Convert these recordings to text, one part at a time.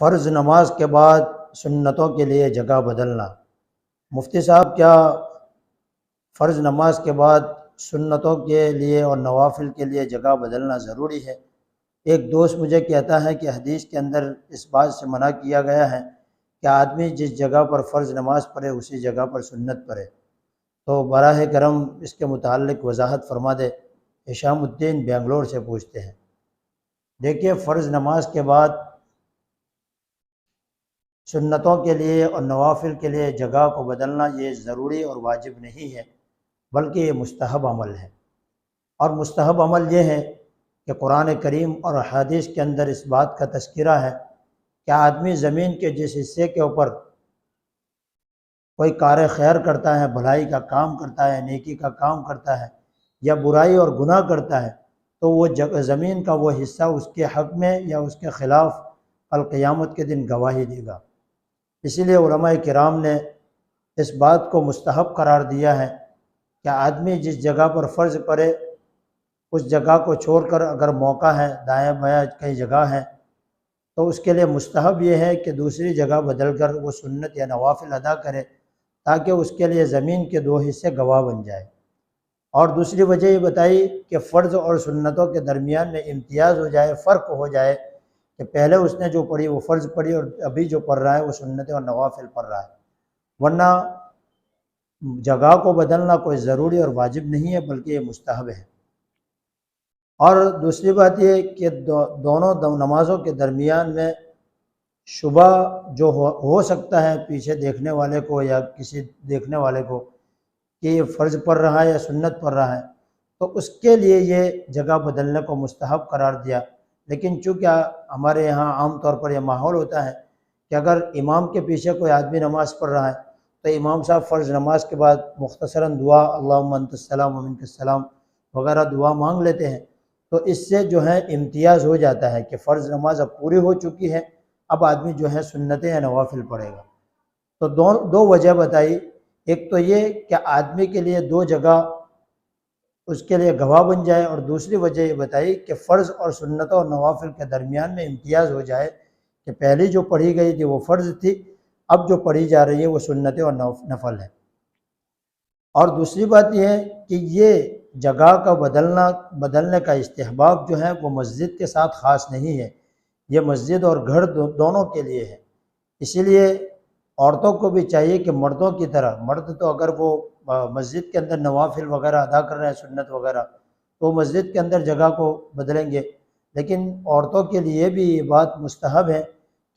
فرض نماز کے بعد سنتوں کے لیے جگہ بدلنا۔ مفتی صاحب، کیا فرض نماز کے بعد سنتوں کے لیے اور نوافل کے لیے جگہ بدلنا ضروری ہے؟ ایک دوست مجھے کہتا ہے کہ حدیث کے اندر اس بات سے منع کیا گیا ہے کہ آدمی جس جگہ پر فرض نماز پڑھے اسی جگہ پر سنت پڑھے، تو براہ کرم اس کے متعلق وضاحت فرما دے۔ ہشام الدین بنگلور سے پوچھتے ہیں۔ دیکھیے، فرض نماز کے بعد سنتوں کے لیے اور نوافل کے لیے جگہ کو بدلنا یہ ضروری اور واجب نہیں ہے، بلکہ یہ مستحب عمل ہے۔ اور مستحب عمل یہ ہے کہ قرآن کریم اور احادیث کے اندر اس بات کا تذکرہ ہے کہ آدمی زمین کے جس حصے کے اوپر کوئی کار خیر کرتا ہے، بھلائی کا کام کرتا ہے، نیکی کا کام کرتا ہے، یا برائی اور گناہ کرتا ہے، تو وہ زمین کا وہ حصہ اس کے حق میں یا اس کے خلاف القیامت کے دن گواہی دے گا۔ اسی لیے علماء کرام نے اس بات کو مستحب قرار دیا ہے کہ آدمی جس جگہ پر فرض پڑے اس جگہ کو چھوڑ کر اگر موقع ہے، دائیں بائیں کئی جگہ ہے، تو اس کے لیے مستحب یہ ہے کہ دوسری جگہ بدل کر وہ سنت یا نوافل ادا کرے، تاکہ اس کے لیے زمین کے دو حصے گواہ بن جائے۔ اور دوسری وجہ یہ بتائی کہ فرض اور سنتوں کے درمیان میں امتیاز ہو جائے، فرق ہو جائے، کہ پہلے اس نے جو پڑھی وہ فرض پڑھی اور ابھی جو پڑھ رہا ہے وہ سنتیں اور نوافل پڑھ رہا ہے۔ ورنہ جگہ کو بدلنا کوئی ضروری اور واجب نہیں ہے، بلکہ یہ مستحب ہے۔ اور دوسری بات یہ کہ دونوں نمازوں کے درمیان میں شبہ جو ہو سکتا ہے پیچھے دیکھنے والے کو یا کسی دیکھنے والے کو کہ یہ فرض پڑھ رہا ہے یا سنت پڑھ رہا ہے، تو اس کے لیے یہ جگہ بدلنے کو مستحب قرار دیا۔ لیکن چونکہ ہمارے یہاں عام طور پر یہ ماحول ہوتا ہے کہ اگر امام کے پیچھے کوئی آدمی نماز پڑھ رہا ہے تو امام صاحب فرض نماز کے بعد مختصراً دعا اللہم انت السلام و منک السلام وغیرہ دعا مانگ لیتے ہیں، تو اس سے جو ہے امتیاز ہو جاتا ہے کہ فرض نماز اب پوری ہو چکی ہے، اب آدمی جو ہے سنتیں یا نوافل پڑھے گا۔ تو دو وجہ بتائی، ایک تو یہ کہ آدمی کے لیے دو جگہ اس کے لیے گواہ بن جائے، اور دوسری وجہ یہ بتائی کہ فرض اور سنتوں اور نوافل کے درمیان میں امتیاز ہو جائے کہ پہلی جو پڑھی گئی تھی وہ فرض تھی، اب جو پڑھی جا رہی ہے وہ سنتیں اور نفل ہے۔ اور دوسری بات یہ ہے کہ یہ جگہ کا بدلنے کا استحباب جو ہے وہ مسجد کے ساتھ خاص نہیں ہے، یہ مسجد اور گھر دونوں کے لیے ہے۔ اسی لیے عورتوں کو بھی چاہیے کہ مردوں کی طرح، مرد تو اگر وہ مسجد کے اندر نوافل وغیرہ ادا کر رہے ہیں، سنت وغیرہ، تو مسجد کے اندر جگہ کو بدلیں گے، لیکن عورتوں کے لیے بھی یہ بات مستحب ہے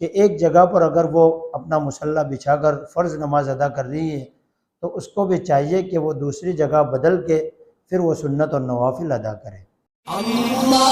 کہ ایک جگہ پر اگر وہ اپنا مصلی بچھا کر فرض نماز ادا کر رہی ہے تو اس کو بھی چاہیے کہ وہ دوسری جگہ بدل کے پھر وہ سنت اور نوافل ادا کرے۔ اللہ